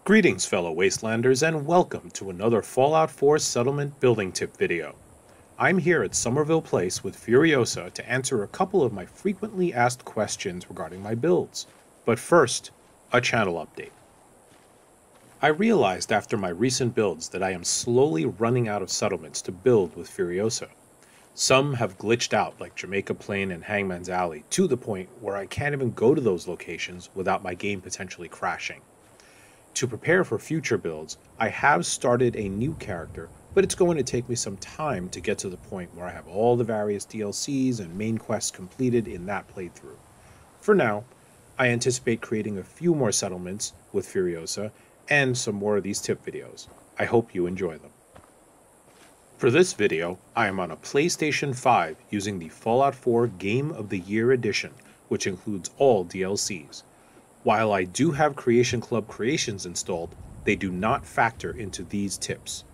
Greetings fellow Wastelanders and welcome to another Fallout 4 settlement building tip video. I'm here at Somerville Place with Furiosa to answer a couple of my frequently asked questions regarding my builds. But first, a channel update. I realized after my recent builds that I am slowly running out of settlements to build with Furiosa. Some have glitched out like Jamaica Plain and Hangman's Alley to the point where I can't even go to those locations without my game potentially crashing. To prepare for future builds, I have started a new character, but it's going to take me some time to get to the point where I have all the various DLCs and main quests completed in that playthrough. For now, I anticipate creating a few more settlements with Furiosa and some more of these tip videos. I hope you enjoy them. For this video, I am on a PlayStation 5 using the Fallout 4 Game of the Year Edition, which includes all DLCs. While I do have Creation Club creations installed, they do not factor into these tips.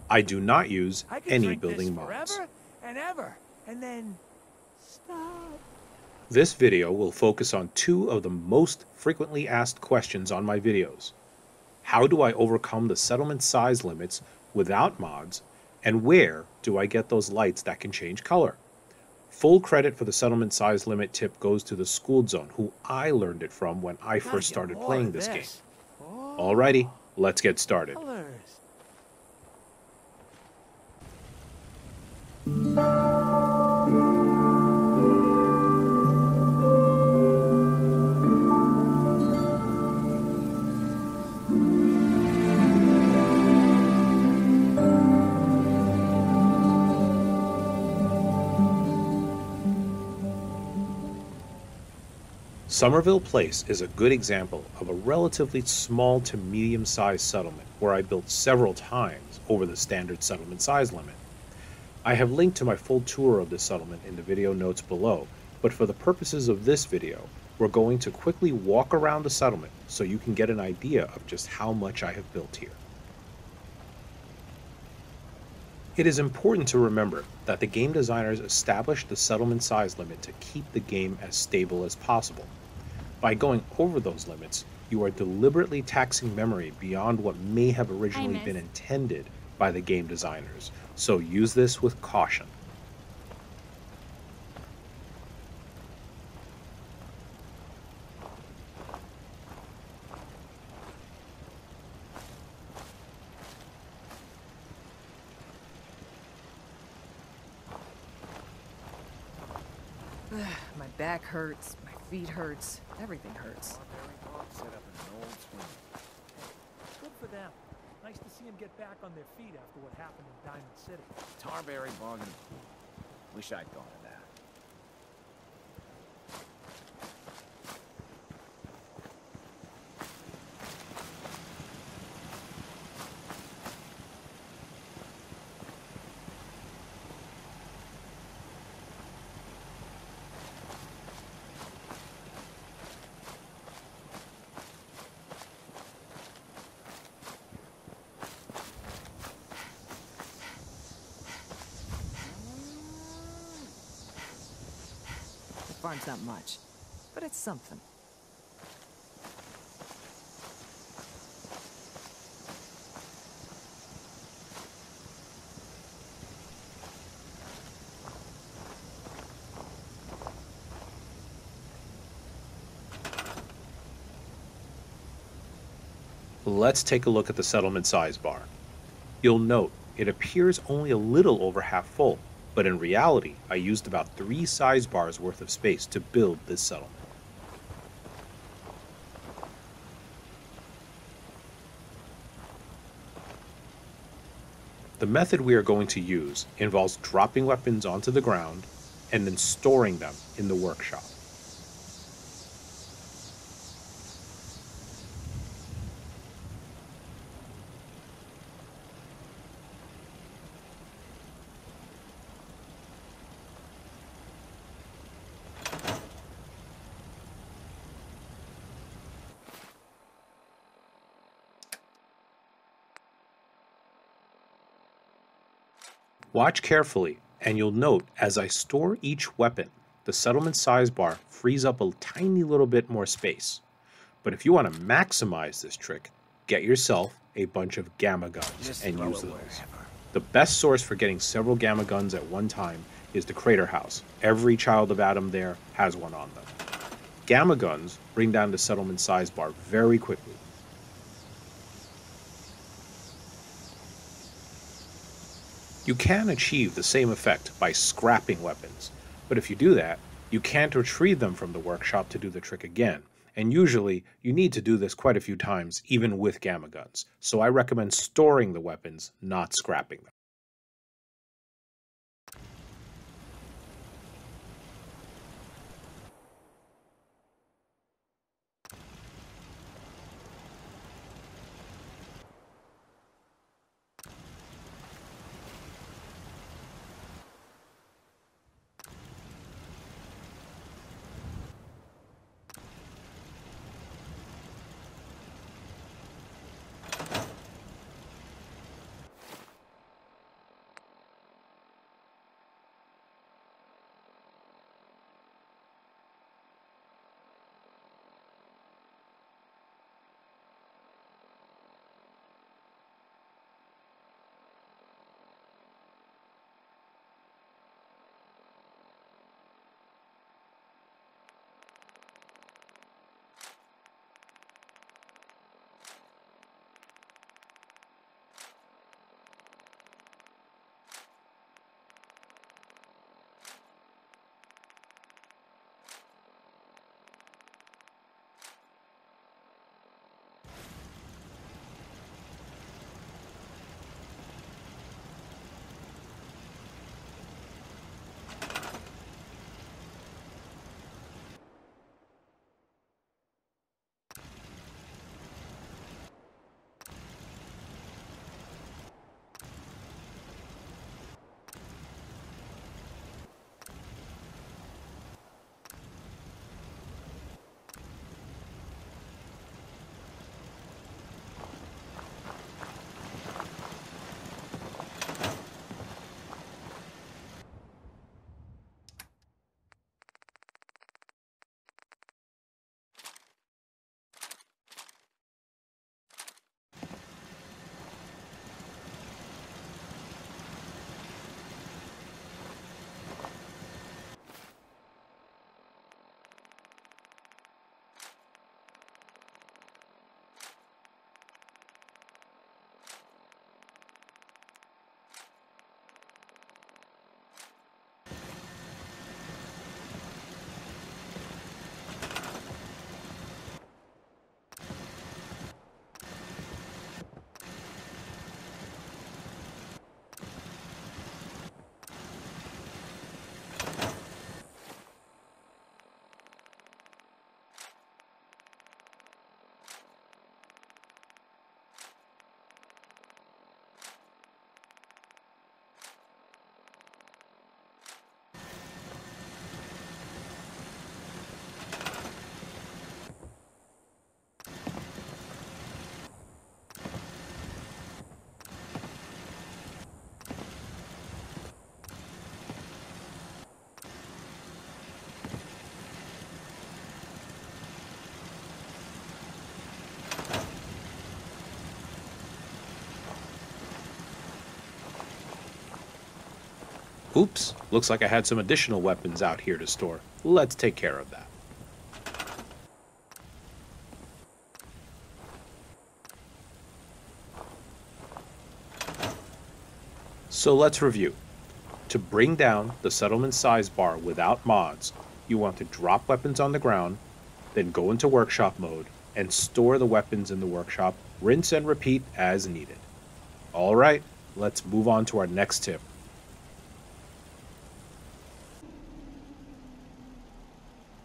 I do not use any building mods. Forever and ever, and then stop. This video will focus on two of the most frequently asked questions on my videos. How do I overcome the settlement size limits without mods, and where do I get those lights that can change color? Full credit for the settlement size limit tip goes to the Schooled Zone, who I learned it from when I first started playing this game. Alrighty, let's get started. Somerville Place is a good example of a relatively small to medium-sized settlement where I built several times over the standard settlement size limit. I have linked to my full tour of this settlement in the video notes below, but for the purposes of this video, we're going to quickly walk around the settlement so you can get an idea of just how much I have built here. It is important to remember that the game designers established the settlement size limit to keep the game as stable as possible. By going over those limits, you are deliberately taxing memory beyond what may have originally been intended by the game designers, so use this with caution. My back hurts, my feet hurts, everything hurts. Good for them. Nice to see them get back on their feet after what happened in Diamond City. Tarberry Bog and wish I'd gone to that. The farm's not much, but it's something. Let's take a look at the settlement size bar. You'll note it appears only a little over half full, but in reality, I used about 3 size bars worth of space to build this settlement. The method we are going to use involves dropping weapons onto the ground and then storing them in the workshop. Watch carefully, and you'll note as I store each weapon, the settlement size bar frees up a tiny little bit more space. But if you want to maximize this trick, get yourself a bunch of gamma guns Just and throw use it those. wherever. The best source for getting several gamma guns at one time is the Crater House. Every child of Adam there has one on them. Gamma guns bring down the settlement size bar very quickly. You can achieve the same effect by scrapping weapons, but if you do that, you can't retrieve them from the workshop to do the trick again, and usually you need to do this quite a few times even with gamma guns, so I recommend storing the weapons, not scrapping them. Oops, looks like I had some additional weapons out here to store. Let's take care of that. So let's review. To bring down the settlement size bar without mods, you want to drop weapons on the ground, then go into workshop mode, and store the weapons in the workshop, rinse and repeat as needed. Alright, let's move on to our next tip.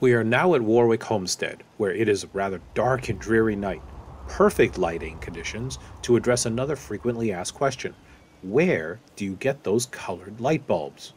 We are now at Warwick Homestead, where it is a rather dark and dreary night. Perfect lighting conditions to address another frequently asked question. Where do you get those colored light bulbs?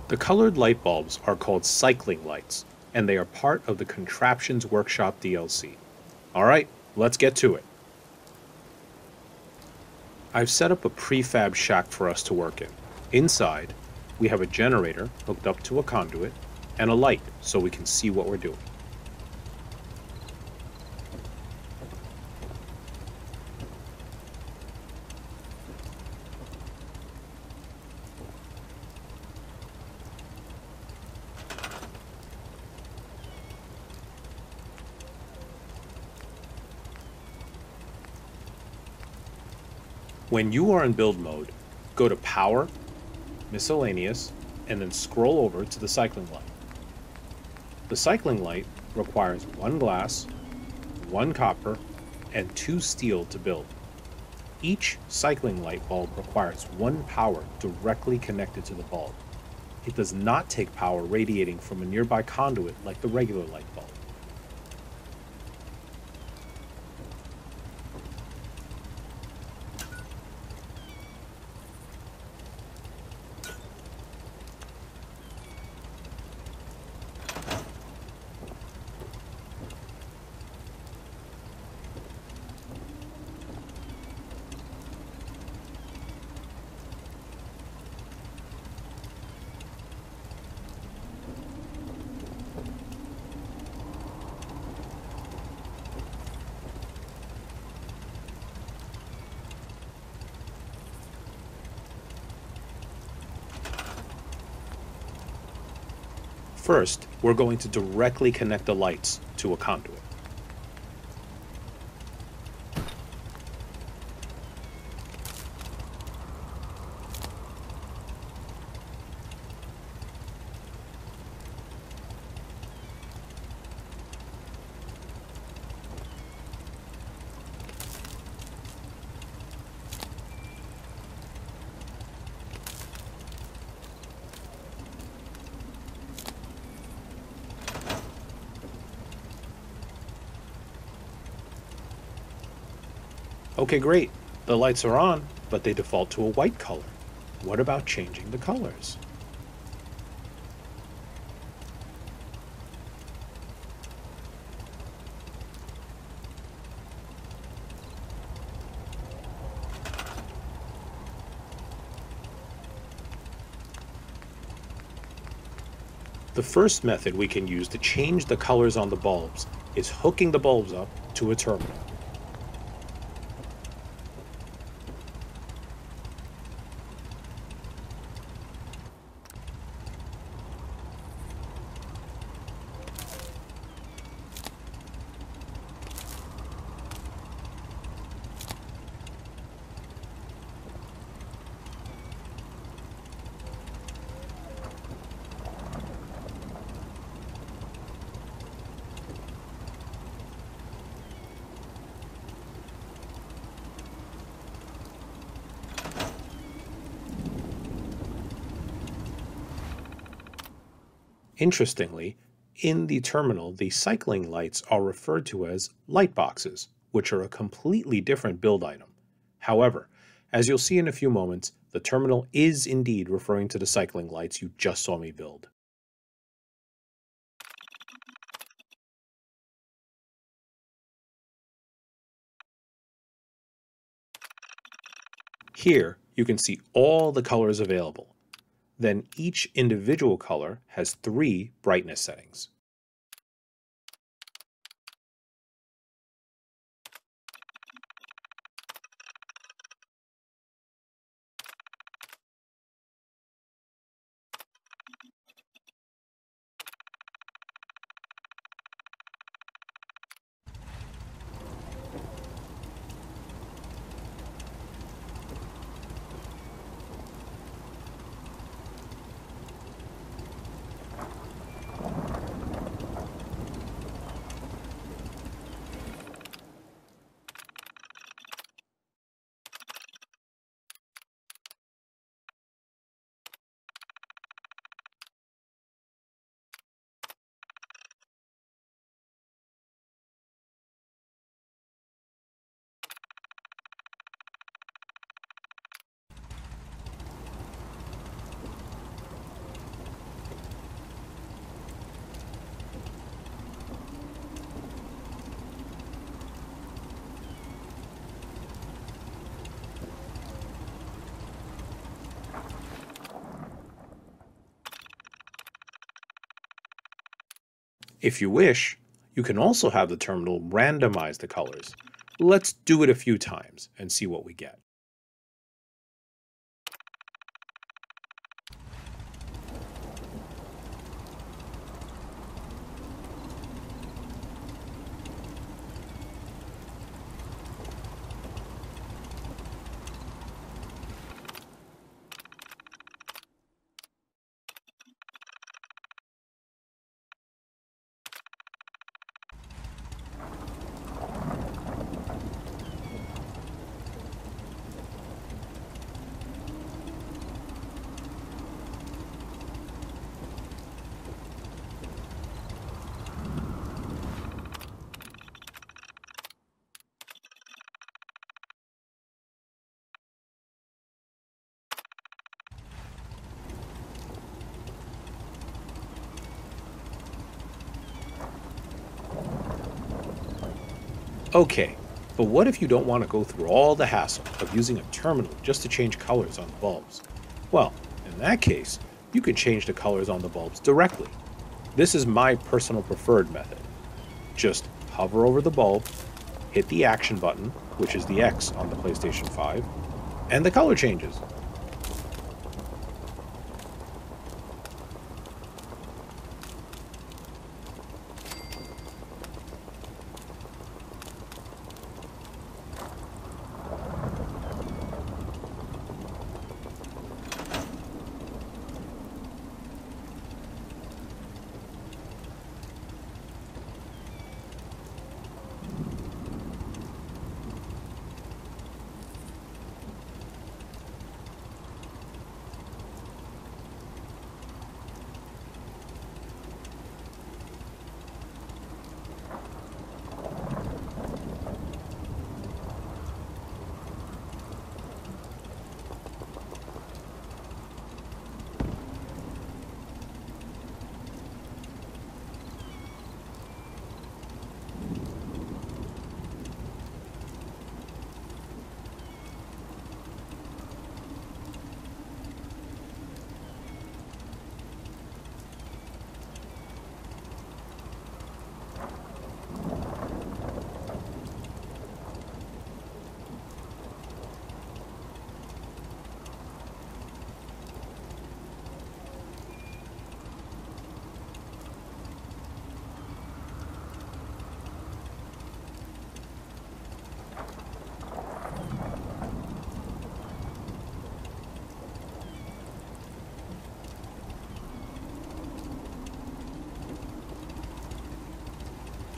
The colored light bulbs are called cycling lights. and they are part of the Contraptions Workshop DLC. Alright, let's get to it. I've set up a prefab shack for us to work in. Inside, we have a generator hooked up to a conduit and a light so we can see what we're doing. When you are in build mode, go to Power, Miscellaneous, and then scroll over to the cycling light. The cycling light requires 1 glass, 1 copper, and 2 steel to build. Each cycling light bulb requires 1 power directly connected to the bulb. It does not take power radiating from a nearby conduit like the regular light bulb. First, we're going to directly connect the lights to a conduit. Okay, great. The lights are on, but they default to a white color. What about changing the colors? The first method we can use to change the colors on the bulbs is hooking the bulbs up to a terminal. Interestingly, in the terminal, the cycling lights are referred to as light boxes, which are a completely different build item. However, as you'll see in a few moments, the terminal is indeed referring to the cycling lights you just saw me build. Here, you can see all the colors available. Then each individual color has 3 brightness settings. If you wish, you can also have the terminal randomize the colors. Let's do it a few times and see what we get. Okay, but what if you don't want to go through all the hassle of using a terminal just to change colors on the bulbs? Well, in that case, you can change the colors on the bulbs directly. This is my personal preferred method. Just hover over the bulb, hit the action button, which is the X on the PlayStation 5, and the color changes.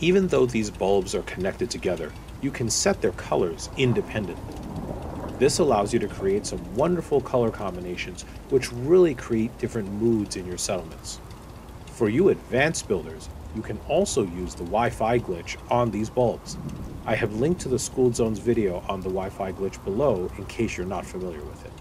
Even though these bulbs are connected together, you can set their colors independently. This allows you to create some wonderful color combinations which really create different moods in your settlements. For you advanced builders, you can also use the Wi-Fi glitch on these bulbs. I have linked to the School Zones video on the Wi-Fi glitch below in case you're not familiar with it.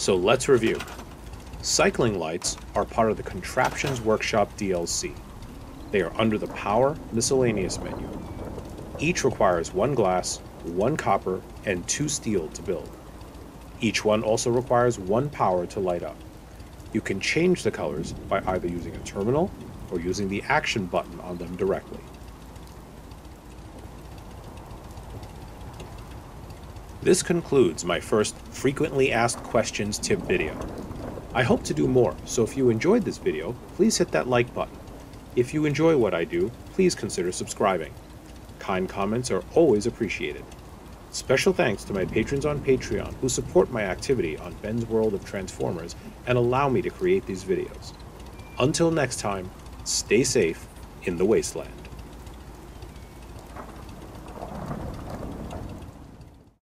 So let's review. Cycling lights are part of the Contraptions Workshop DLC. They are under the Power Miscellaneous menu. Each requires 1 glass, 1 copper, and 2 steel to build. Each one also requires 1 power to light up. You can change the colors by either using a terminal or using the action button on them directly. This concludes my first frequently asked questions tip video. I hope to do more, so if you enjoyed this video, please hit that like button. If you enjoy what I do, please consider subscribing. Kind comments are always appreciated. Special thanks to my patrons on Patreon who support my activity on Ben's World of Transformers and allow me to create these videos. Until next time, stay safe in the Wasteland.